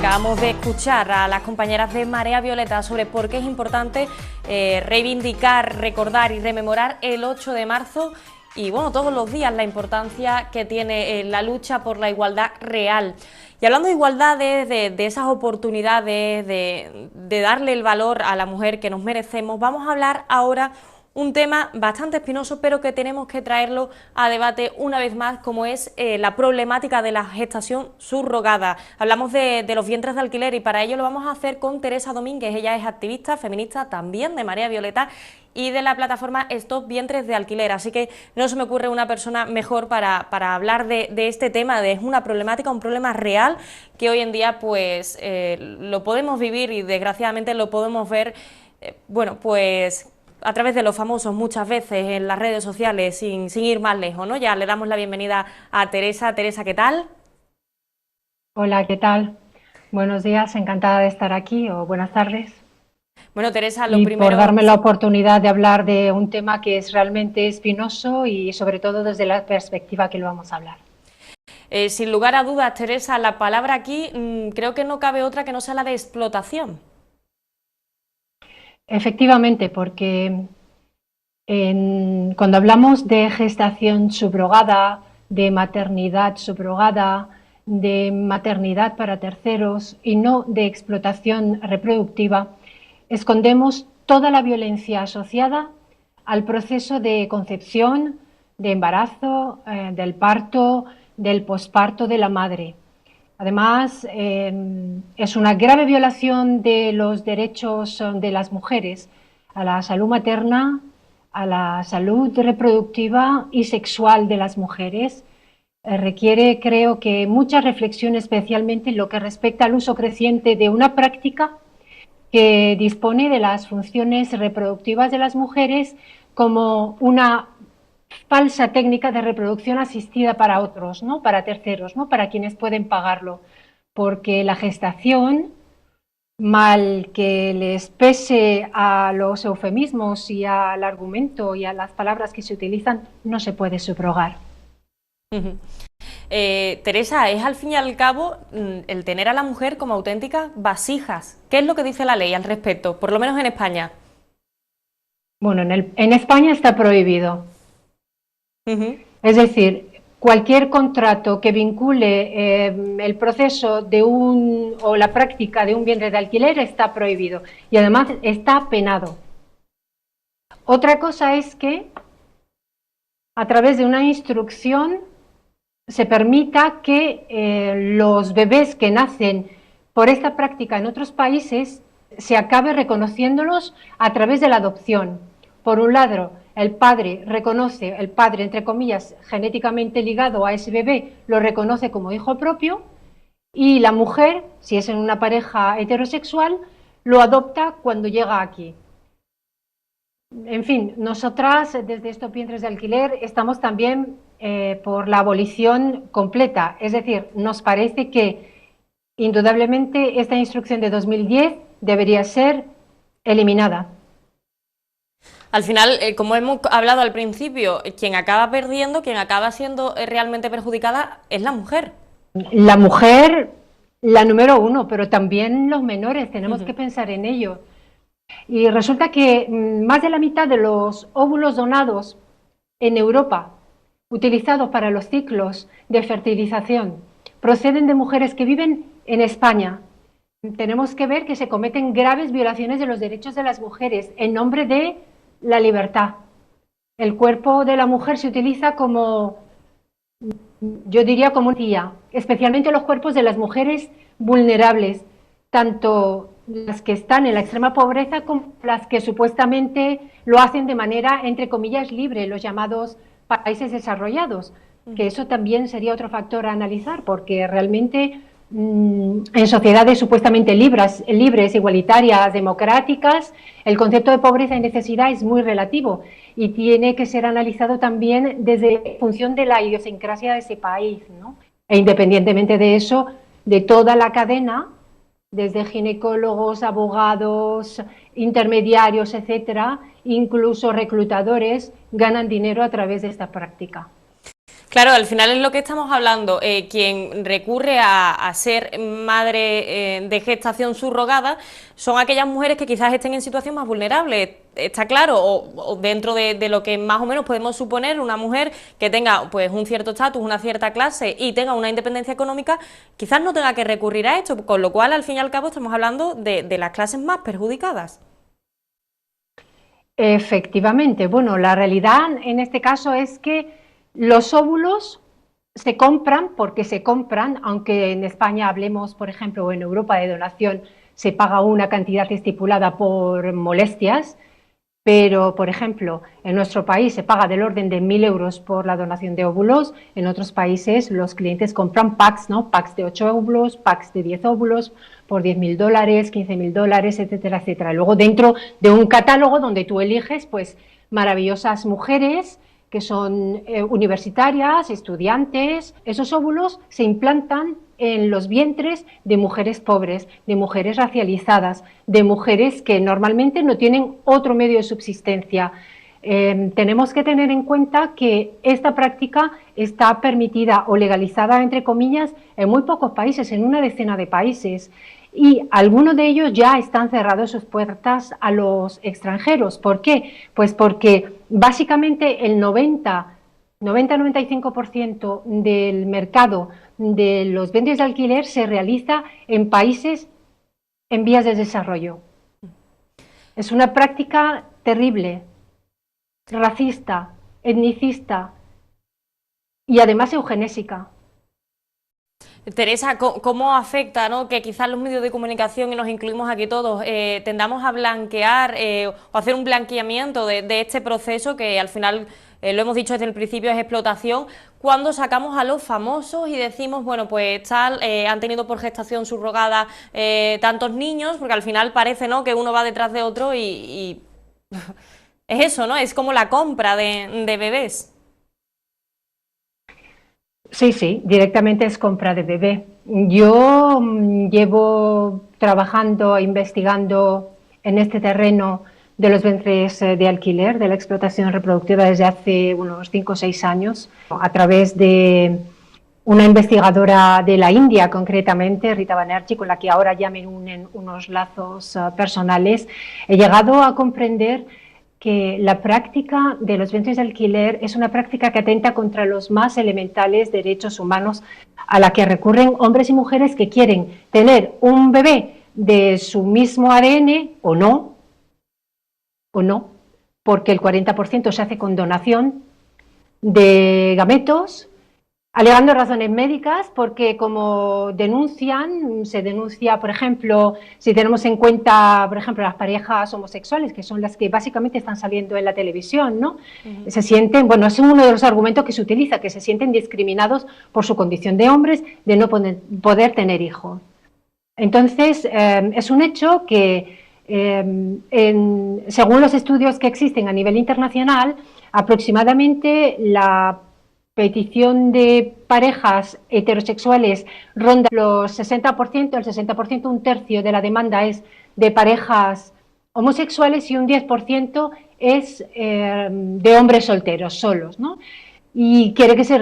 Acabamos de escuchar a las compañeras de Marea Violeta sobre por qué es importante reivindicar, recordar y rememorar el 8 de marzo y bueno, todos los días la importancia que tiene la lucha por la igualdad real. Y hablando de igualdades, de esas oportunidades, de darle el valor a la mujer que nos merecemos, vamos a hablar ahora un tema bastante espinoso, pero que tenemos que traerlo a debate una vez más, como es la problemática de la gestación subrogada. Hablamos de los vientres de alquiler y para ello lo vamos a hacer con Teresa Domínguez. Ella es activista feminista también de Marea Violeta y de la plataforma Stop Vientres de Alquiler. Así que no se me ocurre una persona mejor para hablar de este tema. Es una problemática, un problema real que hoy en día pues lo podemos vivir y desgraciadamente lo podemos ver, bueno, pues a través de los famosos muchas veces en las redes sociales, sin ir más lejos, ¿no? Ya le damos la bienvenida a Teresa. Teresa, ¿qué tal? Hola, ¿qué tal? Buenos días, encantada de estar aquí, o buenas tardes. Bueno, Teresa, lo Y por primero, darme la oportunidad de hablar de un tema que es realmente espinoso y sobre todo desde la perspectiva que lo vamos a hablar. Sin lugar a dudas, Teresa, la palabra aquí creo que no cabe otra que no sea la de explotación. Efectivamente, porque cuando hablamos de gestación subrogada, de maternidad subrogada, de maternidad para terceros y no de explotación reproductiva, escondemos toda la violencia asociada al proceso de concepción, de embarazo, del parto, del posparto de la madre. Además, es una grave violación de los derechos de las mujeres a la salud materna, a la salud reproductiva y sexual de las mujeres. Requiere, creo que, mucha reflexión, especialmente en lo que respecta al uso creciente de una práctica que dispone de las funciones reproductivas de las mujeres como una falsa técnica de reproducción asistida para otros, ¿no? Para terceros, ¿no? Para quienes pueden pagarlo. Porque la gestación, mal que les pese a los eufemismos y al argumento y a las palabras que se utilizan, no se puede subrogar. Teresa, es al fin y al cabo el tener a la mujer como auténticas vasijas. ¿Qué es lo que dice la ley al respecto, por lo menos en España? Bueno, en España está prohibido. Es decir, cualquier contrato que vincule el proceso o la práctica de un vientre de alquiler está prohibido y además está penado. Otra cosa es que a través de una instrucción se permita que los bebés que nacen por esta práctica en otros países se acabe reconociéndolos a través de la adopción. Por un lado, el padre, entre comillas, genéticamente ligado a ese bebé, lo reconoce como hijo propio y la mujer, si es en una pareja heterosexual, lo adopta cuando llega aquí. En fin, nosotras desde estos vientres de alquiler estamos también por la abolición completa, es decir, nos parece que indudablemente esta instrucción de 2010 debería ser eliminada. Al final, como hemos hablado al principio, quien acaba perdiendo, quien acaba siendo realmente perjudicada es la mujer. La mujer, la número uno, pero también los menores, tenemos que pensar en ello. Y resulta que más de la mitad de los óvulos donados en Europa, utilizados para los ciclos de fertilización, proceden de mujeres que viven en España. Tenemos que ver que se cometen graves violaciones de los derechos de las mujeres en nombre de la libertad. El cuerpo de la mujer se utiliza como, yo diría, como una tía, especialmente los cuerpos de las mujeres vulnerables, tanto las que están en la extrema pobreza como las que supuestamente lo hacen de manera, entre comillas, libre, los llamados países desarrollados, que eso también sería otro factor a analizar, porque realmente en sociedades supuestamente libres, igualitarias, democráticas, el concepto de pobreza y necesidad es muy relativo y tiene que ser analizado también desde función de la idiosincrasia de ese país, ¿no? E independientemente de eso, de toda la cadena, desde ginecólogos, abogados, intermediarios, etcétera, incluso reclutadores, ganan dinero a través de esta práctica. Claro, al final es lo que estamos hablando. Quien recurre a ser madre de gestación subrogada son aquellas mujeres que quizás estén en situación más vulnerable. Está claro, o dentro de lo que más o menos podemos suponer, una mujer que tenga pues un cierto estatus, una cierta clase y tenga una independencia económica, quizás no tenga que recurrir a esto, con lo cual al fin y al cabo estamos hablando de las clases más perjudicadas. Efectivamente, bueno, la realidad en este caso es que los óvulos se compran porque se compran, aunque en España hablemos, por ejemplo, o en Europa de donación, se paga una cantidad estipulada por molestias, pero, por ejemplo, en nuestro país se paga del orden de 1.000 euros por la donación de óvulos. En otros países los clientes compran packs, ¿no? Packs de 8 óvulos, packs de 10 óvulos por 10.000 dólares, 15.000 dólares, etcétera, etcétera. Luego dentro de un catálogo donde tú eliges, pues, maravillosas mujeres que son universitarias, estudiantes. Esos óvulos se implantan en los vientres de mujeres pobres, de mujeres racializadas, de mujeres que normalmente no tienen otro medio de subsistencia. Tenemos que tener en cuenta que esta práctica está permitida o legalizada, entre comillas, en muy pocos países, en una decena de países. Y algunos de ellos ya están cerrados sus puertas a los extranjeros. ¿Por qué? Pues porque básicamente el 90-95% del mercado de los bienes de alquiler se realiza en países en vías de desarrollo. Es una práctica terrible, racista, etnicista y además eugenésica. Teresa, ¿cómo afecta, ¿no? Que quizás los medios de comunicación, y nos incluimos aquí todos, tendamos a blanquear o hacer un blanqueamiento de este proceso que al final, lo hemos dicho desde el principio, es explotación, cuando sacamos a los famosos y decimos, bueno, pues tal, han tenido por gestación subrogada tantos niños, porque al final parece, ¿no?, que uno va detrás de otro y es eso, ¿no? Es como la compra de bebés. Sí, sí, directamente es compra de bebé. Yo llevo trabajando, investigando en este terreno de los vientres de alquiler, de la explotación reproductiva desde hace unos 5 o 6 años, a través de una investigadora de la India, concretamente, Rita Banerjee, con la que ahora ya me unen unos lazos personales. He llegado a comprender que la práctica de los vientres de alquiler es una práctica que atenta contra los más elementales derechos humanos, a la que recurren hombres y mujeres que quieren tener un bebé de su mismo ADN o no, porque el 40% se hace con donación de gametos, alegando razones médicas, porque como se denuncia, por ejemplo, si tenemos en cuenta, por ejemplo, las parejas homosexuales, que son las que básicamente están saliendo en la televisión, ¿no? Se sienten, bueno, es uno de los argumentos que se utiliza, que se sienten discriminados por su condición de hombres, de no poder tener hijos. Entonces, es un hecho que, según los estudios que existen a nivel internacional, aproximadamente la petición de parejas heterosexuales ronda los 60%, el 60%, un tercio de la demanda es de parejas homosexuales y un 10% es de hombres solteros, solos, ¿no? Y quiere que se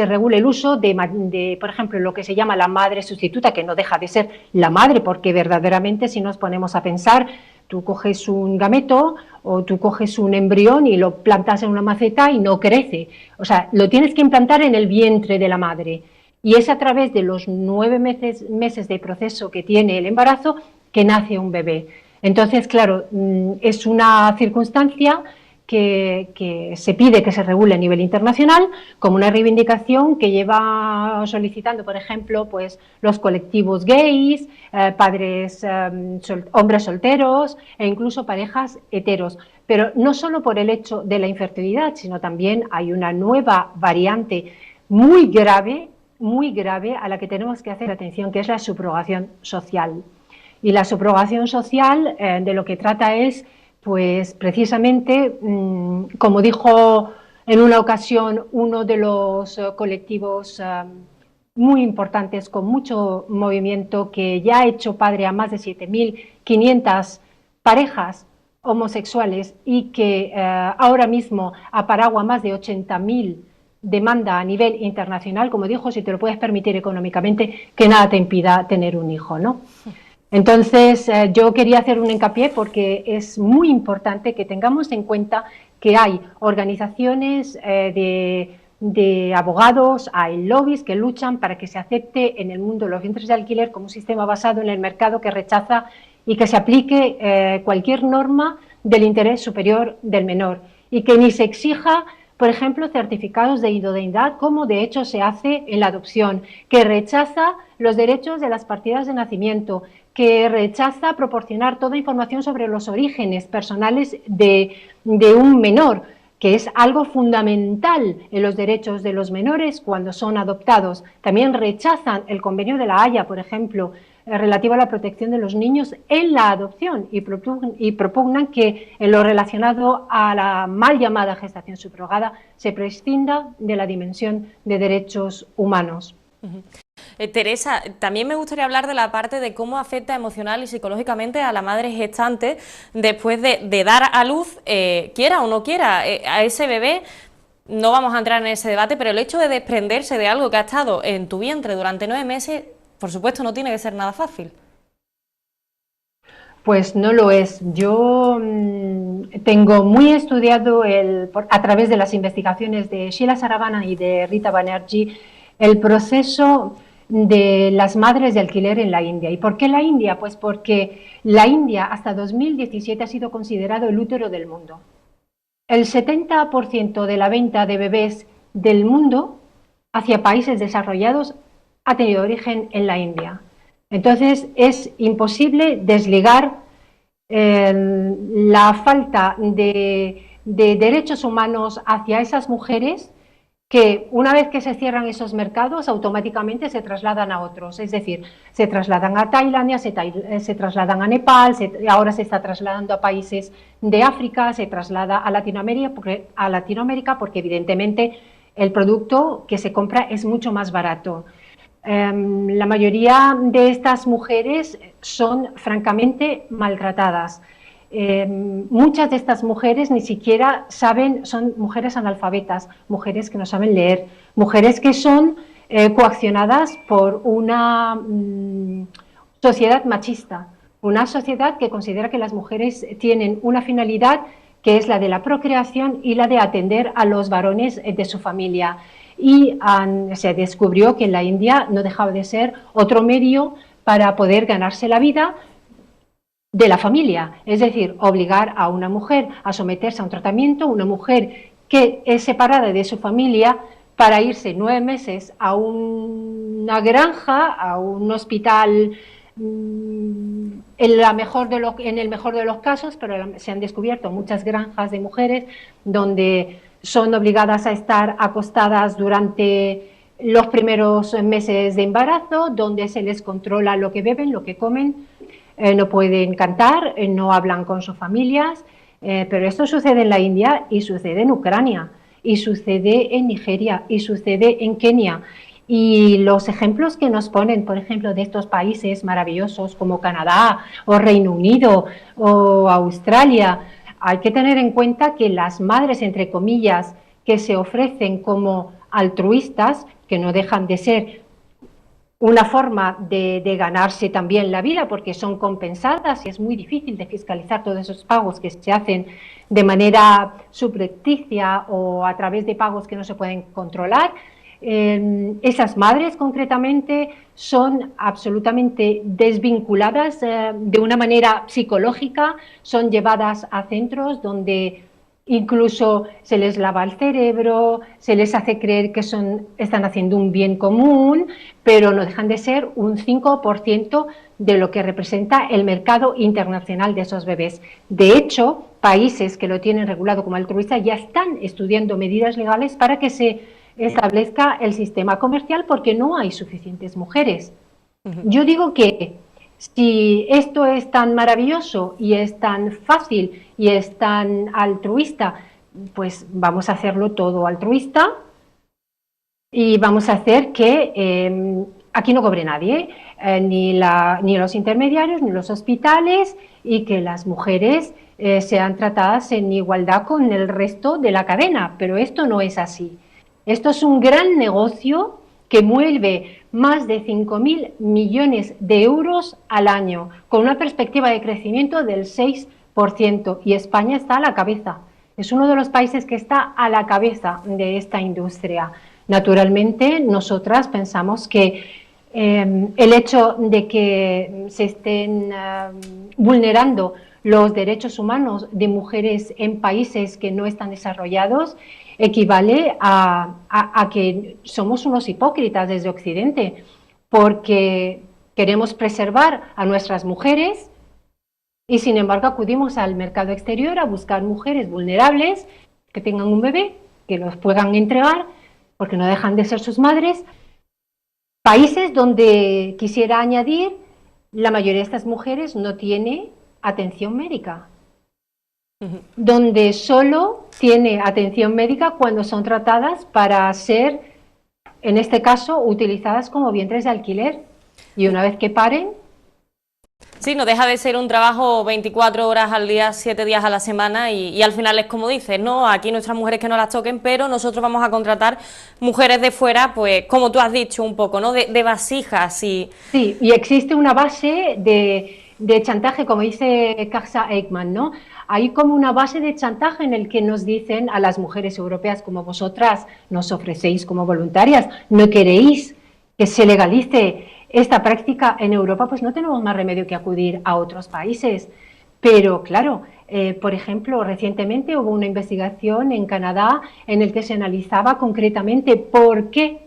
regule el uso de, por ejemplo, lo que se llama la madre sustituta, que no deja de ser la madre, porque verdaderamente si nos ponemos a pensar, tú coges un gameto o tú coges un embrión y lo plantas en una maceta y no crece. O sea, lo tienes que implantar en el vientre de la madre. Y es a través de los 9 meses de proceso que tiene el embarazo que nace un bebé. Entonces, claro, es una circunstancia que se pide que se regule a nivel internacional, como una reivindicación que lleva solicitando, por ejemplo, pues los colectivos gays, padres, hombres solteros e incluso parejas heteros. Pero no solo por el hecho de la infertilidad, sino también hay una nueva variante muy grave a la que tenemos que hacer atención, que es la subrogación social. Y la subrogación social de lo que trata es, pues precisamente, como dijo en una ocasión uno de los colectivos muy importantes, con mucho movimiento, que ya ha hecho padre a más de 7.500 parejas homosexuales y que ahora mismo aparagua más de 80.000 demanda a nivel internacional, como dijo, si te lo puedes permitir económicamente, que nada te impida tener un hijo, ¿no? Entonces, yo quería hacer un hincapié porque es muy importante que tengamos en cuenta que hay organizaciones de abogados, hay lobbies que luchan para que se acepte en el mundo los vientres de alquiler como un sistema basado en el mercado que rechaza y que se aplique cualquier norma del interés superior del menor y que ni se exija, por ejemplo, certificados de idoneidad, como de hecho se hace en la adopción, que rechaza los derechos de las partidas de nacimiento, que rechaza proporcionar toda información sobre los orígenes personales de un menor, que es algo fundamental en los derechos de los menores cuando son adoptados. También rechazan el convenio de la Haya, por ejemplo, relativo a la protección de los niños en la adopción y propugnan que en lo relacionado a la mal llamada gestación subrogada se prescinda de la dimensión de derechos humanos. Teresa, también me gustaría hablar de la parte de cómo afecta emocional y psicológicamente a la madre gestante después de dar a luz, quiera o no quiera, a ese bebé. No vamos a entrar en ese debate, pero el hecho de desprenderse de algo que ha estado en tu vientre durante 9 meses, por supuesto, no tiene que ser nada fácil. Pues no lo es. Yo tengo muy estudiado a través de las investigaciones de Sheila Saravana y de Rita Banerjee el proceso de las madres de alquiler en la India. ¿Y por qué la India? Pues porque la India hasta 2017 ha sido considerado el útero del mundo. El 70% de la venta de bebés del mundo hacia países desarrollados ha tenido origen en la India. Entonces es imposible desligar la falta de derechos humanos hacia esas mujeres que una vez que se cierran esos mercados automáticamente se trasladan a otros, es decir, se trasladan a Tailandia, se trasladan a Nepal, ahora se está trasladando a países de África, se traslada a Latinoamérica porque evidentemente el producto que se compra es mucho más barato. La mayoría de estas mujeres son francamente maltratadas. Muchas de estas mujeres ni siquiera saben, son mujeres analfabetas, mujeres que no saben leer, mujeres que son coaccionadas por una sociedad machista, una sociedad que considera que las mujeres tienen una finalidad que es la de la procreación y la de atender a los varones de su familia. Y se descubrió que en la India no dejaba de ser otro medio para poder ganarse la vida de la familia, es decir, obligar a una mujer a someterse a un tratamiento, una mujer que es separada de su familia para irse 9 meses a una granja, a un hospital, en el mejor de los casos, pero se han descubierto muchas granjas de mujeres donde son obligadas a estar acostadas durante los primeros meses de embarazo, donde se les controla lo que beben, lo que comen, no pueden cantar, no hablan con sus familias, pero esto sucede en la India y sucede en Ucrania, y sucede en Nigeria, y sucede en Kenia. Y los ejemplos que nos ponen, por ejemplo, de estos países maravillosos como Canadá o Reino Unido o Australia, hay que tener en cuenta que las madres, entre comillas, que se ofrecen como altruistas, que no dejan de ser una forma de ganarse también la vida porque son compensadas y es muy difícil de fiscalizar todos esos pagos que se hacen de manera subrepticia o a través de pagos que no se pueden controlar. Esas madres concretamente son absolutamente desvinculadas de una manera psicológica, son llevadas a centros donde incluso se les lava el cerebro, se les hace creer que están haciendo un bien común, pero no dejan de ser un 5% de lo que representa el mercado internacional de esos bebés. De hecho, países que lo tienen regulado como altruista ya están estudiando medidas legales para que se establezca el sistema comercial porque no hay suficientes mujeres. Yo digo que si esto es tan maravilloso y es tan fácil y es tan altruista, pues vamos a hacerlo todo altruista y vamos a hacer que aquí no cobre nadie, ni los intermediarios, ni los hospitales, y que las mujeres sean tratadas en igualdad con el resto de la cadena, pero esto no es así. Esto es un gran negocio que mueve más de 5.000 millones de euros al año, con una perspectiva de crecimiento del 6%, y España está a la cabeza. Es uno de los países que está a la cabeza de esta industria. Naturalmente, nosotras pensamos que el hecho de que se estén vulnerando los derechos humanos de mujeres en países que no están desarrollados equivale a que somos unos hipócritas desde Occidente, porque queremos preservar a nuestras mujeres y sin embargo acudimos al mercado exterior a buscar mujeres vulnerables que tengan un bebé, que los puedan entregar porque no dejan de ser sus madres. Países donde, quisiera añadir, la mayoría de estas mujeres no tiene atención médica, donde solo tiene atención médica cuando son tratadas para ser, en este caso, utilizadas como vientres de alquiler, y una vez que paren... Sí, no deja de ser un trabajo 24 horas al día, 7 días a la semana y al final es como dices, ¿no? Aquí nuestras mujeres que no las toquen, pero nosotros vamos a contratar mujeres de fuera, pues como tú has dicho un poco, ¿no? De vasijas y... Sí, y existe una base de chantaje, como dice Kaxa Eggman, ¿no? Hay como una base de chantaje en el que nos dicen a las mujeres europeas como vosotras nos ofrecéis como voluntarias, no queréis que se legalice esta práctica en Europa, pues no tenemos más remedio que acudir a otros países. Pero claro, por ejemplo, recientemente hubo una investigación en Canadá en el que se analizaba concretamente por qué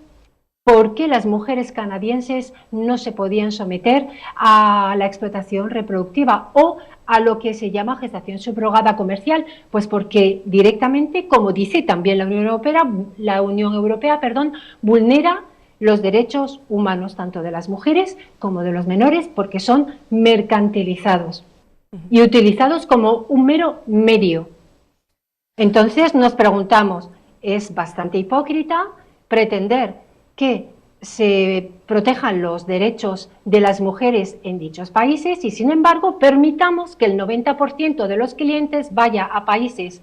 las mujeres canadienses no se podían someter a la explotación reproductiva o a lo que se llama gestación subrogada comercial, pues porque directamente, como dice también la Unión Europea, vulnera los derechos humanos tanto de las mujeres como de los menores, porque son mercantilizados y utilizados como un mero medio. Entonces nos preguntamos, ¿es bastante hipócrita pretender que se protejan los derechos de las mujeres en dichos países y, sin embargo, permitamos que el 90% de los clientes vaya a países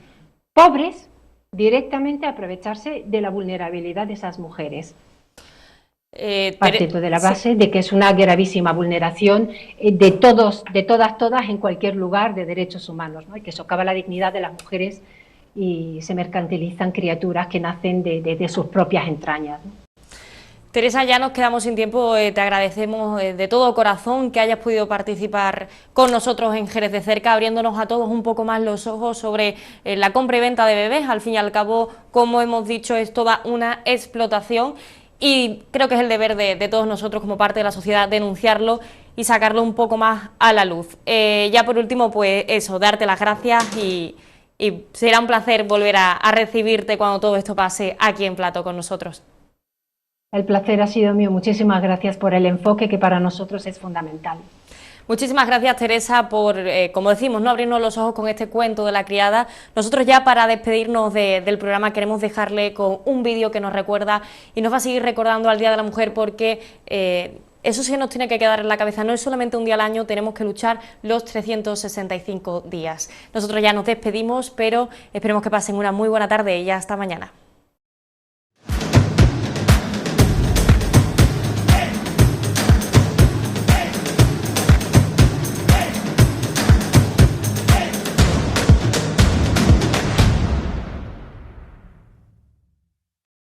pobres directamente a aprovecharse de la vulnerabilidad de esas mujeres? Partiendo de la base de que es una gravísima vulneración de todas, en cualquier lugar, de derechos humanos, ¿no? Y que socava la dignidad de las mujeres y se mercantilizan criaturas que nacen de sus propias entrañas, ¿no? Teresa, ya nos quedamos sin tiempo, te agradecemos de todo corazón que hayas podido participar con nosotros en Jerez de Cerca, abriéndonos a todos un poco más los ojos sobre la compra y venta de bebés. Al fin y al cabo, como hemos dicho, es toda una explotación y creo que es el deber de todos nosotros como parte de la sociedad denunciarlo y sacarlo un poco más a la luz. Ya por último, pues eso, darte las gracias y será un placer volver a recibirte cuando todo esto pase aquí en Plato con nosotros. El placer ha sido mío. Muchísimas gracias por el enfoque que para nosotros es fundamental. Muchísimas gracias, Teresa, por, como decimos, no abrirnos los ojos con este cuento de la criada. Nosotros ya para despedirnos del programa queremos dejarle con un vídeo que nos recuerda y nos va a seguir recordando al Día de la Mujer porque eso sí nos tiene que quedar en la cabeza. No es solamente un día al año, tenemos que luchar los 365 días. Nosotros ya nos despedimos, pero esperemos que pasen una muy buena tarde y hasta mañana.